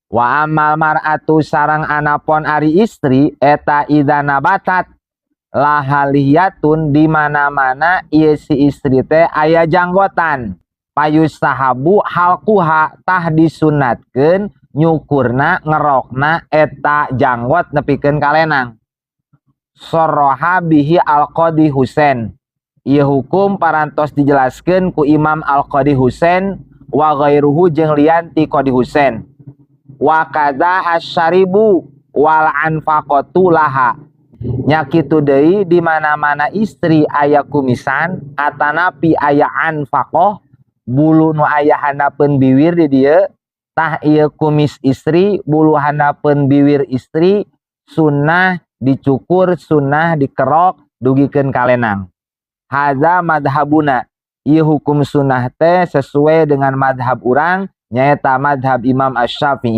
Wa amal mar'atu sarang anapon ari istri eta idza nabatat lahaliyatun di mana-mana ieu si istri teh aya janggotan payustahabu halquha tah disunatkeun nyukurna ngerokna eta janggot nepikeun kalenang. Soroha bihi al-Qadi Husain. Ieu hukum parantos dijelaskeun ku Imam Al-Qadi Husain wa ghairuhu jeung lian ti Qadi Husain. Wa kadza asyaribu wal anfaqatu laha. Nya kitu deui di mana-mana istri aya kumisan atanapi aya anfaqoh bulu nu aya handapkeun biwir di dieu tah ieu kumis istri bulu handapkeun biwir istri sunnah dicukur sunnah dikerok dugikeun kalenang. Hadza madhabuna. Ieu hukum sunnah teh sesuai dengan madhab urang nyaeta madhab Imam Asy-Syafi'i.